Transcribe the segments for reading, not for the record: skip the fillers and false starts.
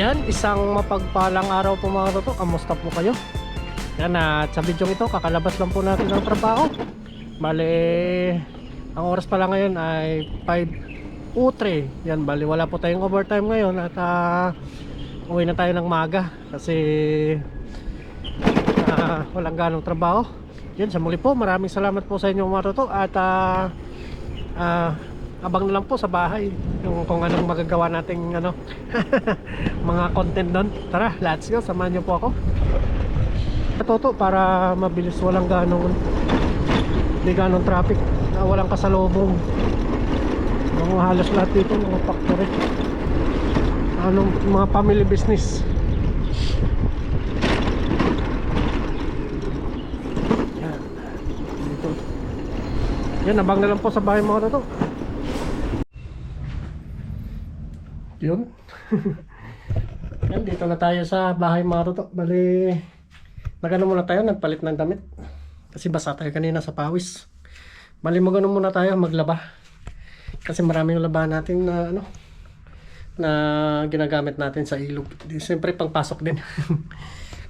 Yan, isang mapagpalang araw po mga toto. Kamusta po kayo? Yan, at sa video ito, kakalabas lang po natin ng trabaho. Bale, ang oras pala ngayon ay 5:03. Yan, bale, wala po tayong overtime ngayon. At uwi na tayo ng maga kasi walang ganong trabaho. Yan, sa muli po, maraming salamat po sa inyo mga toto. At abang na lang po sa bahay yung kung anong magagawa nating mga content doon. Tara, let's go, samahan niyo po ako toto para mabilis, walang hindi ganong traffic, walang kasalubong. Mga halos lahat dito mga factory, mga family business. Yan, dito. Yan, abang na lang po sa bahay mga toto. Yun. Yan, dito na tayo sa bahay mga toto. Bali, nagano muna tayo, nagpalit ng damit kasi basa tayo kanina sa pawis. Bali, magano muna tayo, maglaba kasi marami yung labahan natin na na ginagamit natin sa ilog. Siyempre pangpasok din.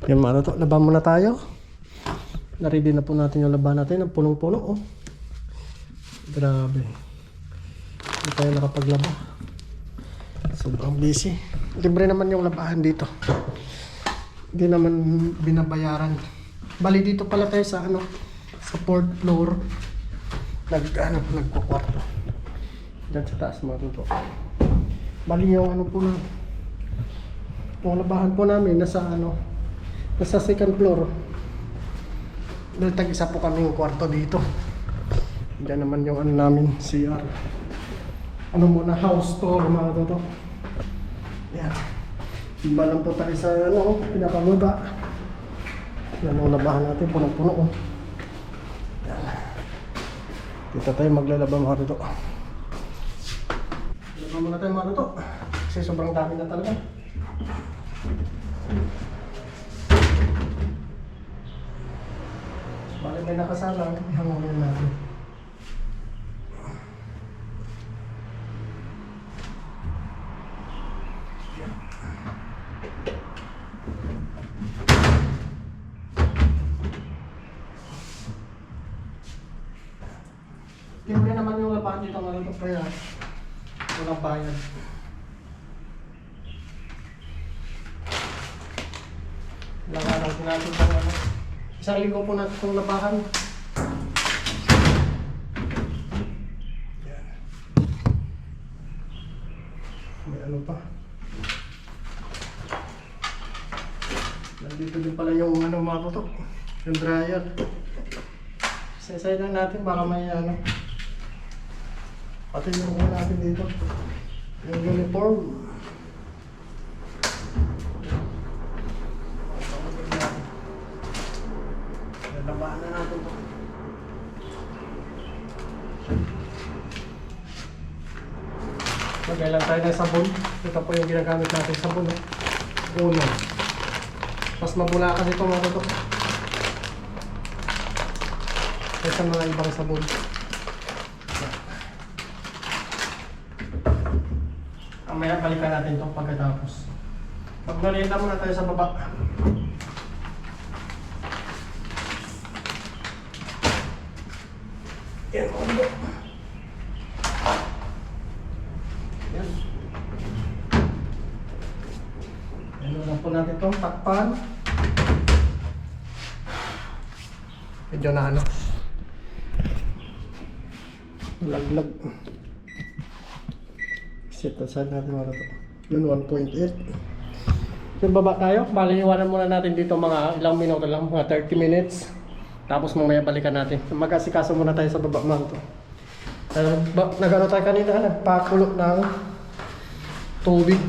Yan mga toto, laba muna tayo. Na-ready na po natin yung labahan natin, ang punong-puno. Grabe, hindi tayo nakapaglaba, sobrang busy. Libre naman yung labahan dito, hindi naman binabayaran. Bali, dito pala tayo sa sa 4th floor nagkukwarto dyan sa taas mga toto. Bali, yung po na yung labahan po namin nasa nasa 2nd floor. Dahil tag-isa po kaming kwarto dito. Diyan naman yung namin CR. Muna, house tour mga toto. Yan. Iba lang po tayo sa pinakababa. Yan ang labahan natin, punong-puno. Yan. Dito tayo maglalaba mga toto. Laba muna tayo mga toto kasi sobrang dami na talaga. Bali, may nakasalang, ihangulin natin. Libre naman yung labahan dito mga toto, kaya walang bayad. Lakaran po natin itong isang linggo po natin itong labahan. Yan. May pa. Nandito din pala yung mga toto, yung dryer. Sasay lang natin, baka may pati yung natin dito, yung uniform. Labahan na natin ito. Magay lang tayo ng sabon. Ito po yung ginagamit natin sabon. Uno. Mas mabula kasi ito mga toto kaysa mga ibang sabon. Mamaya balikan natin ito pagkatapos. Magmerienda muna tayo sa baba. Yan, yan. Yan lang po natin itong takpan. Medyo na laglag. Set aside natin mga ito. Yun, 1.8. Yung baba tayo, bali iwanan muna natin dito mga ilang minuto lang, mga 30 minutes. Tapos mamaya balikan natin. Mag-asikaso muna tayo sa baba mga ito. Nagano tayo kanina, nagpakulo ng tubig.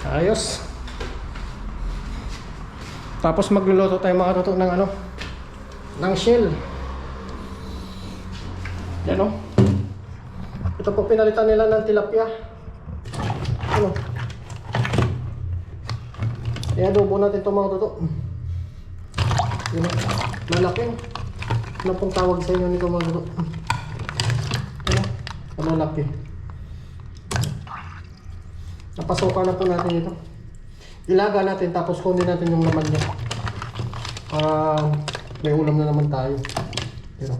Ayos. Tapos magluluto tayo mga toto ng ng shell. Yan ito po pinalitan nila ng tilapia. I-adobo natin ito mga toto. Yun, malaki. Ano pong tawag sa inyo nito mga toto? Malaki. Napasukan na po natin ito. Ilaga natin tapos kunin natin yung laman niya. Para may ulam na naman tayo. Pero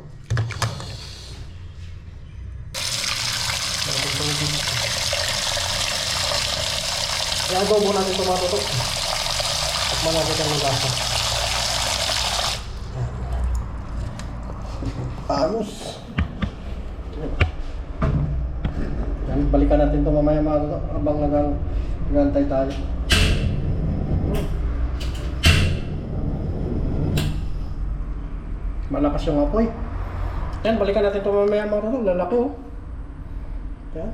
i-adobo natin tomato to. At malagay ang lasa. Ayos. Yan, balikan natin ito mamaya mga to habang nagantay tayo. Malakas yung apoy. Yan, balikan natin ito mamaya mga to. Lalaki oh. Yan.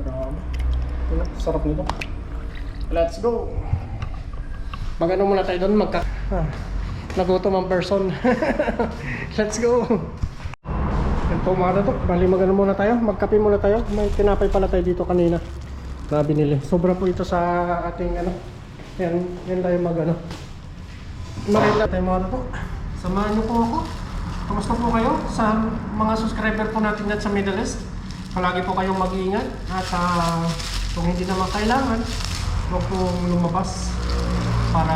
Marami. Sarap nito. Let's go! Mag-ano muna tayo doon, nagutom ang person. Let's go! Yan po mga to, bali mag-ano muna tayo, magkape muna tayo. May tinapay pala tayo dito kanina na binili. Sobra po ito sa ating ano. Yan tayo mag-ano. Marila tayo mga to. Samahan niyo po ako. Kamusta po kayo sa mga subscriber po natin dyan sa Middle East? Palagi po kayong mag-iingat at kung hindi naman kailangan, huwag pong lumabas para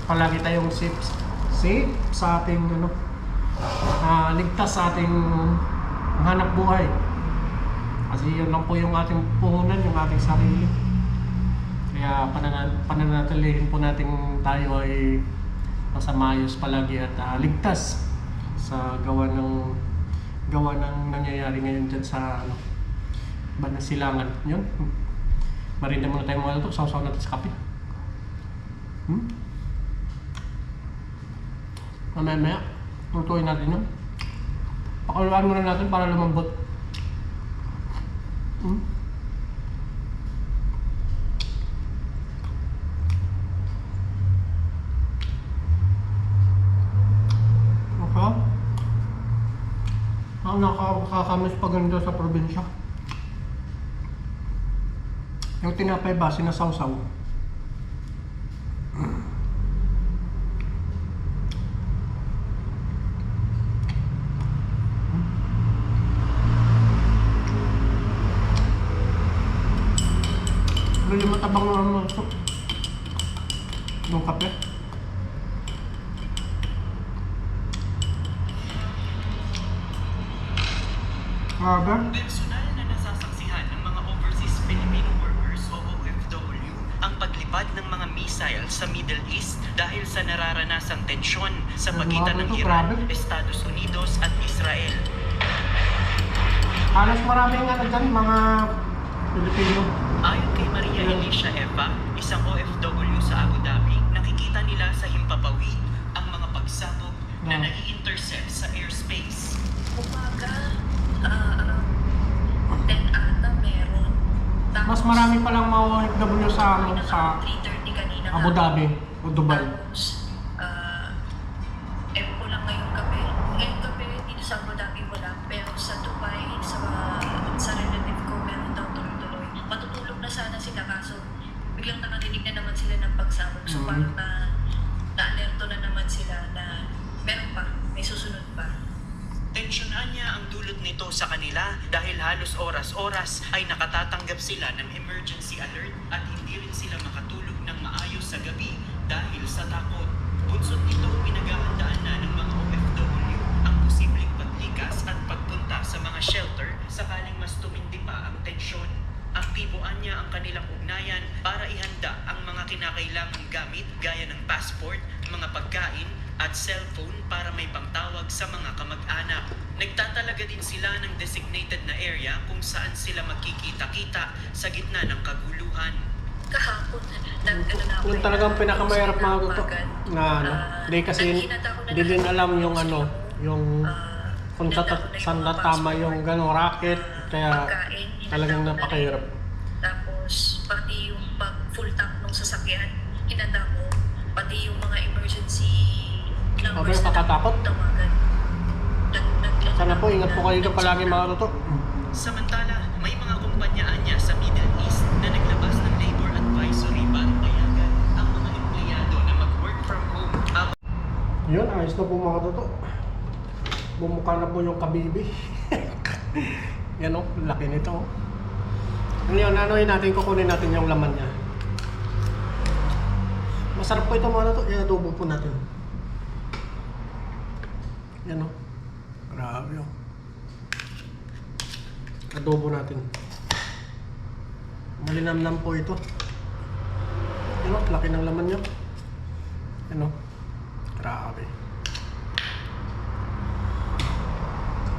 palagi tayong safe sa ating ligtas sa ating hanap buhay. Kasi yun lang po yung ating puhunan, yung ating sarili. Kaya pananatilihin po natin tayo ay nasa maayos palagi at ligtas sa gawa ng nangyayari ngayon dyan sa Banasilangan. Yun. Marinda muna tayo mga ito. Sausaw natin sa kape. Mamaya. Lutuin natin yun. Pakuluan muna natin para lumambot. Okay. Ang nakakakamis pa ganito sa probinsya. Yung tinapay ba, sinasawsaw. Medyo matabang naman ito. Yung kape. Grabe. Personal na nasasaksihan ng mga overseas Filipino workers o OFW ang paglipad ng mga missile sa Middle East dahil sa nararanasang tensyon sa pagitan ng Iran, Estados Unidos at Israel. Halos maraming dyan, mga Pilipino. Ayon kay Maria Alicia Eva, isang OFW sa Abu Dhabi, nakikita nila sa himpapawid ang mga pagsabog na nai-intercept sa airspace. Umaga, 10 ata meron. Tapos, Mas marami palang mga OFW sa 3:30 kanina Abu Dhabi o Dubai. Tapos, ewan ko lang ngayong gabi. Ngayong gabi dito sa Abu Dhabi wala. Pero sa Dubai, sa relative ko, meron daw tuloy-tuloy. Matutulog na sana sila kaso biglang nakarinig na naman sila ng pagsabog. So parang na-alerto na naman sila na meron pa, may susunod pa. Tensyonan niya ang dulot nito sa kanila dahil halos oras-oras ay nakatatanggap sila ng emergency alert at hindi rin sila makatulog ng maayos sa gabi dahil sa takot. Bunsod nito, pinaghahandaan na ng mga OFW ang posibleng paglikas at pagpunta sa mga shelter sakaling mas tumindi pa ang tensyon. Aktiboan niya ang kanilang ugnayan para ihanda ang mga kinakailangang gamit gaya ng passport, mga pagkain, at cellphone para may pangtawag sa mga kamag-anak. Nagtatalaga din sila ng designated na area kung saan sila magkikita-kita sa gitna ng kaguluhan. Kahapon, nagkano na ako. Yung talagang pinakamahirap mga gusto na hindi kasi hindi din alam yung yung kung saan tama yung racket, kaya talagang napakahirap. Tapos, pati yung pag full tank ng sasakyan, hinanda mo, pati yung mga emergency numbers na kakatakot. tawagan. Sana po, ingat po kayo dito palagi mga toto. Samantala, may mga kumpanyaan niya sa Middle East na naglabas ng labor advisory para payagan ang mga empleyado na mag-work from home. Yun, ayos na po mga toto. Bumukha na po yung kabibi. Yan o, laki nito. Ngayon, anuhin natin, kukunin natin yung laman niya. Masarap po ito mga to. I-adobo po natin. Yan o. Grabe o. Adobo natin. Malinamnam po ito. Yan o, laki ng laman niya. Yan o. Grabe.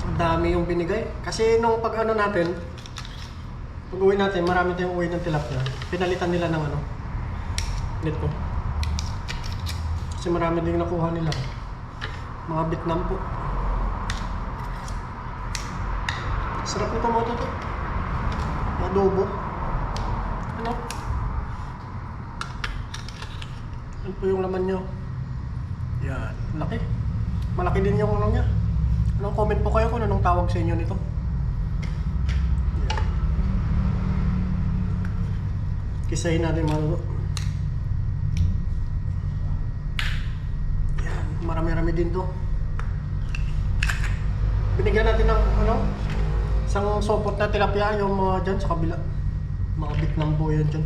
Ang dami yung binigay. Kasi nung pag ano natin, pag uwi natin, marami tayong uwi ng tilapia. Pinalitan nila ng ano, nito. Kasi marami din nakuha nila. Mga Vietnam po. Sarap nito mga toto. Adobo. Ano? Yan po yung laman nyo. Yan. Laki. Malaki din yung ano niya. Anong comment po kayo kung anong tawag sa inyo nito? Yan. Kisahin natin mga toto. Yan. Marami-rami din to. Binigyan natin ng ano, isang sopot na tilapia yung mga dyan sa kabila. Mga Vietnam po yan dyan.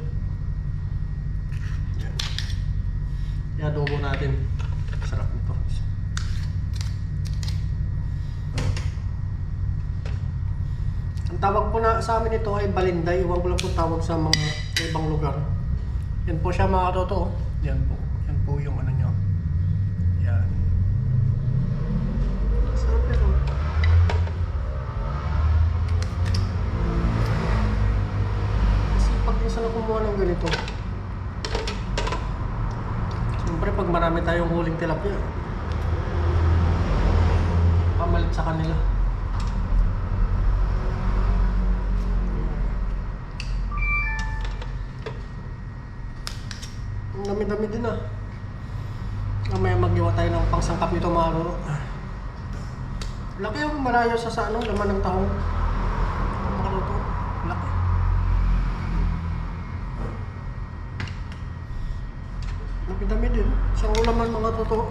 Yan. I-adobo natin. Sarap nito. Ang tawag po na sa amin ito ay balinday. Iwan ko lang po tawag sa mga ibang lugar. Yan po siya mga totoo. Yan po. Yan po yung ano nyo. Yan. Sarap ito. Pag minsan na kumuha ng ganito, siyempre pag marami tayong huling tilapia, pamalit sa kanila. Ang dami-dami din ah. Mamaya magdiwa tayo ng pangsangkap nito mga lolo. Laki yung malayo sa ano, laman ng tahong. Mga lolo, laki. Dami din. Isang ulaman mga totoo.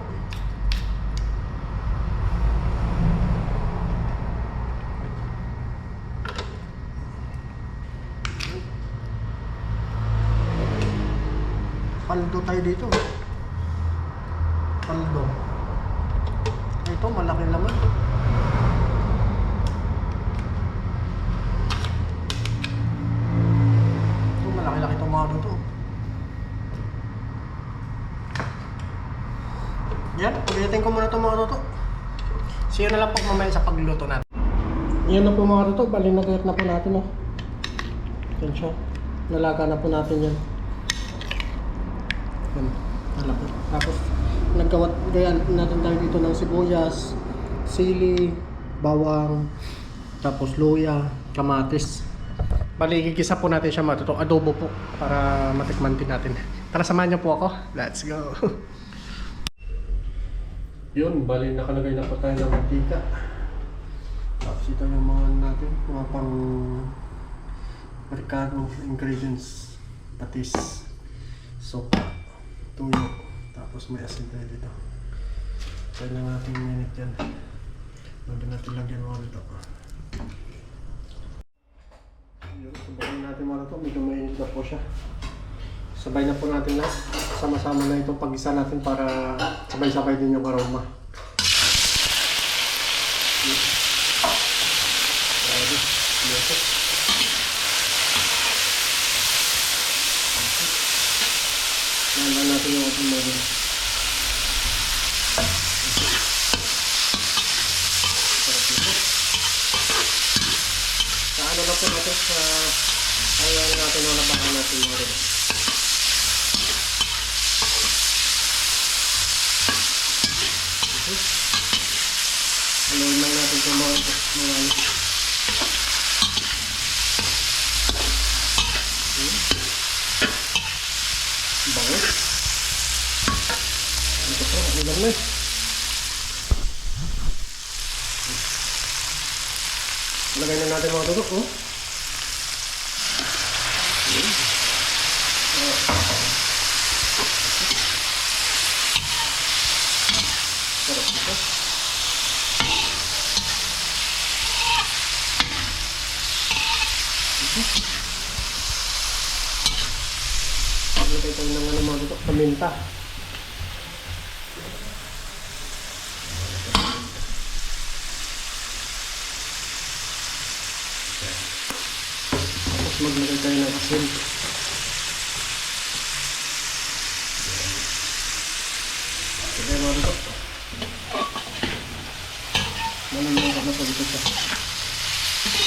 Paldo tayo dito. Paldo. Ito, malaking laman. Ito, malaki-laki itong mga totoo. Yan, pagdating ko muna ito mga toto. See you na lang po mamaya sa pagluluto natin. Yan na po mga toto, bali nagayat na po natin oh. Yan siya. Nalaga na po natin yan. Yan, nalaki. Tapos nagkawat-gayan natin tayo dito ng sibuyas, sili, bawang, tapos luya, kamatis. Bali gigisa po natin siya mga toto, adobo po para matikman din natin. Tara samahan niyo po ako. Let's go. Yun, bali nakalagay na po tayo ng mantika. Tapos ito yung mga natin, mga pang merkado ingredients. Patis, sopa, tuyo, tapos may asin tayo dito. Try na natin minute yan. Bago natin lagyan mga dito. Yun, subukin natin mga ito, medyo mainit na po siya. Sabay na po natin lahat. Sama-sama na itong pag-isa natin para sabay-sabay din yung aroma. Grabe. Dito. Nanda natin yung ating mga sarap nito. Sa ano na po natin sa ayaw natin wala baka natin mga rin. Haluin lang natin ito mga ano. Bango. Ito po, ang dami. Lagay na natin mga tutok, oh. Sarap ito. paminta. Tapos maglagay tayo ng asin. Sige mga luto. Manunod na po dito siya.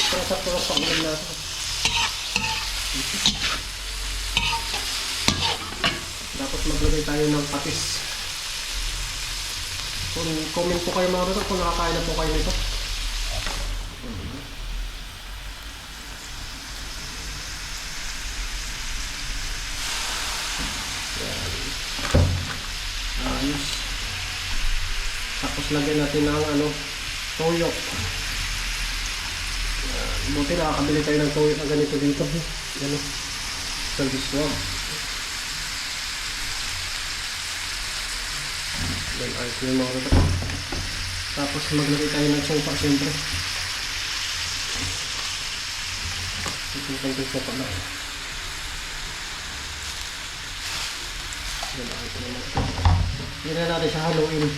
Kaya sa puro sa ulam natin. Tapos maglagay tayo ng patis. Kung comment po kayo mga luto kung nakakain na po kayo nito. Ayos. Tapos lagyan natin ng toyo. Buti nakakabili tayo ng toyo na ganito dito. Yan o. Sa diswag. Yan, ayos yung mga ito. Tapos maglagay tayo ng sopa siyempre. Itong konting sopa na. Yan, ayos yung mga ito. Hindi na natin siya haluin.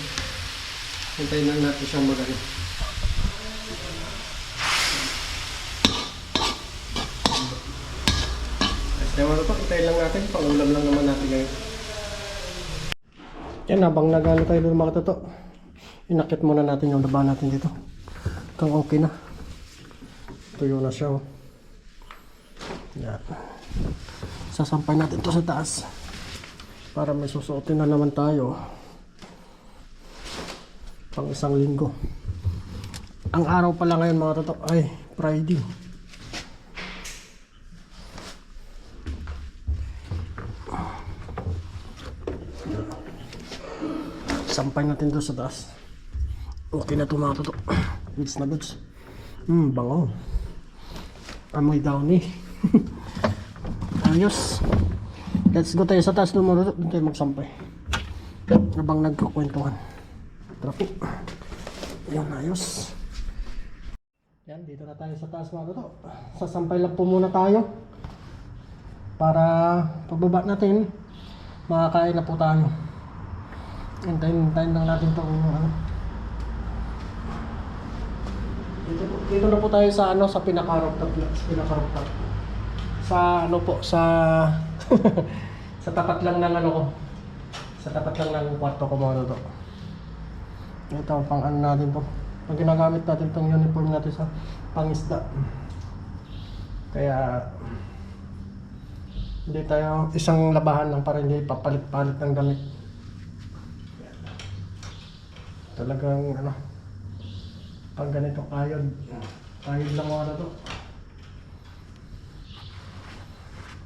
Hintayin lang natin siyang magano. Kaya mga ito, hintayin lang natin. Pangulam lang naman natin ngayon. Yan, habang nagano tayo doon mga toto, inakit muna natin yung labahan natin dito. Kung okay na. Tuyo na siya. Yan. Sasampay natin ito sa taas. Para may susuotin na naman tayo. Pang isang linggo. Ang araw pala ngayon mga toto ay Friday. Sampay natin doon sa taas. Okay na ito mga toto. Goods na goods. Bango. Amoy downy. Ayos. Let's go tayo sa taas doon mga toto. Doon tayo magsampay. Habang nagkukwentuhan. Tara po. Yan, ayos. Yan, dito na tayo sa taas mga toto. Sasampay lang po muna tayo. Para pagbaba natin, makakain na po tayo. Hintayin lang natin itong dito na po tayo sa sa pinaka-rooftop. Sa sa sa tapat lang ng sa tapat lang ng kwarto ko mga toto. Ito pang natin to. Pag ginagamit natin itong uniform natin sa pangisda. Kaya hindi tayo isang labahan lang para hindi papalit-palit ng damit. Talagang pag ganito kayod lang mga to.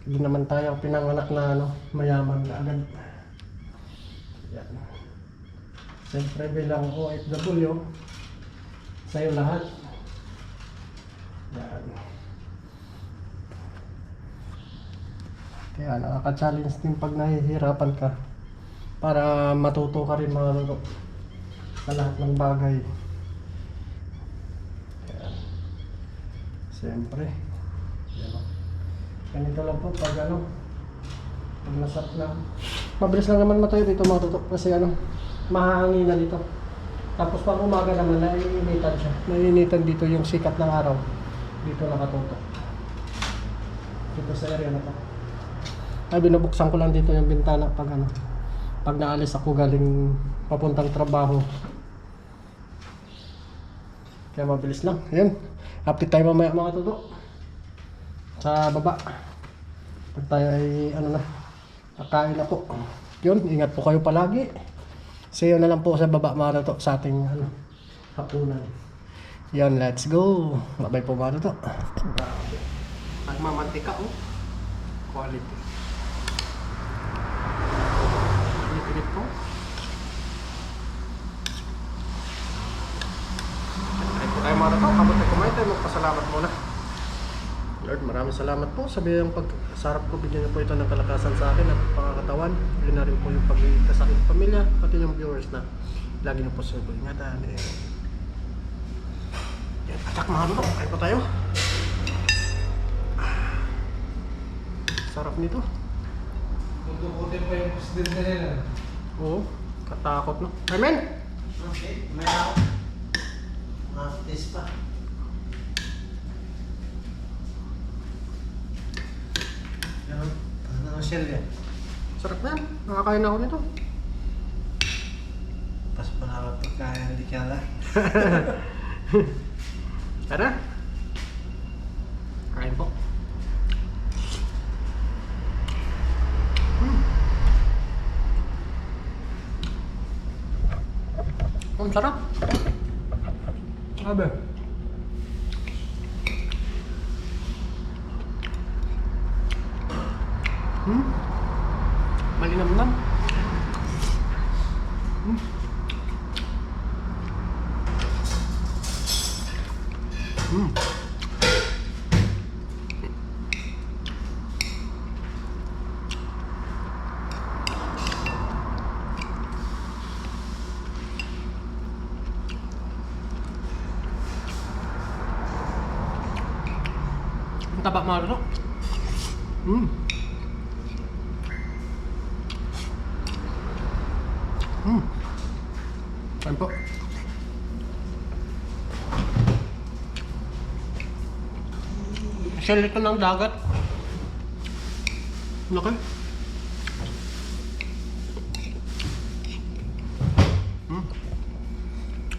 Hindi naman tayo pinanganak na mayaman na agad. Yan. Siyempre bilang OFW, sa'yo lahat. Yan. Kaya nakaka-challenge din pag nahihirapan ka para matuto ka rin mga luto sa lahat ng bagay. Yan. Siyempre. Yan. Ganito lang po pag pag nasap na. Mabilis lang naman matuyo dito mga luto kasi mahanginan dito. Tapos pag umaga naman, naiinitan siya. Naiinitan dito yung sikat ng araw. Dito nakatutok. Dito sa area na to. Ay, binubuksan ko lang dito yung bintana pag pag naalis ako galing papuntang trabaho. Kaya mabilis lang. Ayan. Update tayo mamaya mga tuto. Sa baba. Pag tayo ay kakain na po. Yun, ingat po kayo palagi. See you na lang po sa baba mga to sa ating hapunan. Yan, let's go. Bye po mga to. Nagmamantika quality. Init po. Ayun po tayo mga to. Kapag tayo kumain tayo, magpasalamat muna. Lord, maraming salamat po sa biyang pagsarap ko. Bigyan niyo po ito ng kalakasan sa akin at pangakatawan. Yun na rin po yung pag-iigtas sa aking pamilya, pati yung viewers na lagi na po sa ko ingatan. Yan, atak mga luto. Kain po tayo. Sarap nito. Tutukutin pa yung presidente nila. Oo, katakot no. Amen! Okay, may ako. Maftis pa. Ganun. Ano ang shell yan? Sarap na yan. Nakakain ako nito. Pas pa na ako pagkain, hindi ka lang. Tara. Kain po. Ang sarap. Abe. Malinamnam. Ang taba mga lalo. Kain po. Shell ito ng dagat. Laki.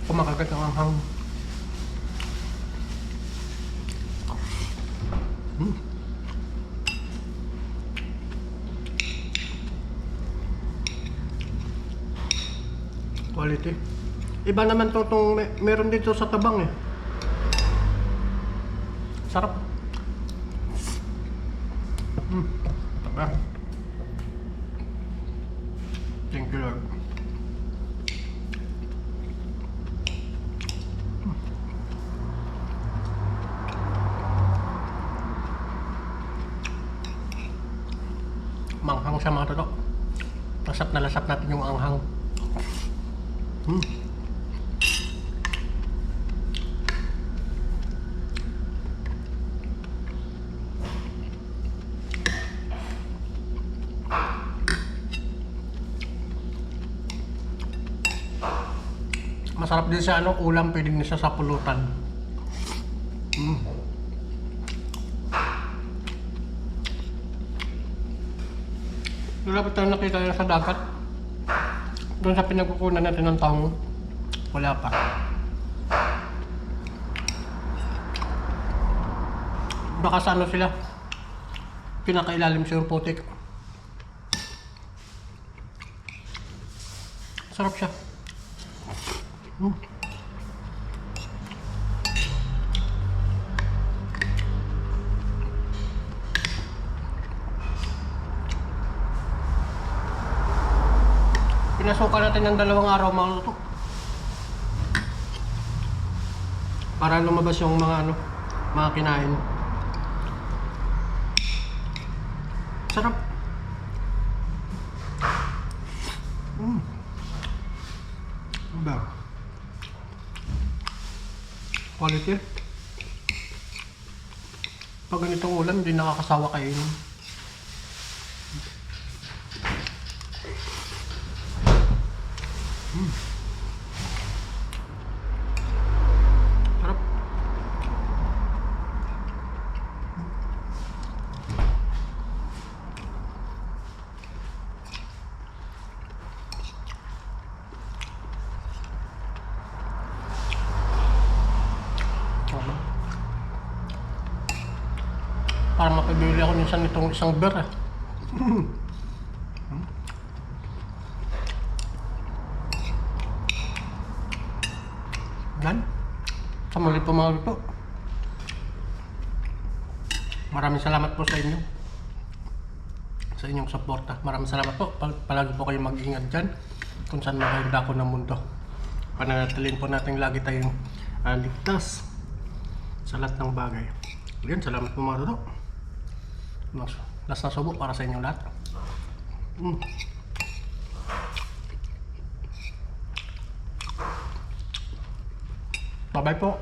Kumakagat ang anghang. Quality. Iba naman to itong meron dito sa Tabang eh. Sarap. Taba. Thank you Lord. Manghang siya mga toto. Lasap natin yung anghang. Masarap din sa ulam, pwedeng nisa sa pulutan. Dapat tayo nakita na sa dagat. Doon sa pinagkukunan natin ng taong, wala pa. Baka sa sila, pinakailalim sa putik. Sarap siya. Pinasukan natin ng 2 araw mga luto. Para lumabas yung mga kinain. Sarap. Ba. Quality. Pag ganitong ulam, hindi nakakasawa kainin. Sarap. Parang mapibili ako minsan nitong isang beer eh. Yan. Sa muli po mga luto. Maraming salamat po sa inyo. Sa inyong suporta. Maraming salamat po. Palagi po kayong mag-ingat dyan. Kung saan makahanda ko ng mundo. Pananatilin po natin lagi tayong ligtas sa lahat ng bagay. Yan. Salamat po mga luto. Last na subo para sa inyong lahat. Bye-bye po.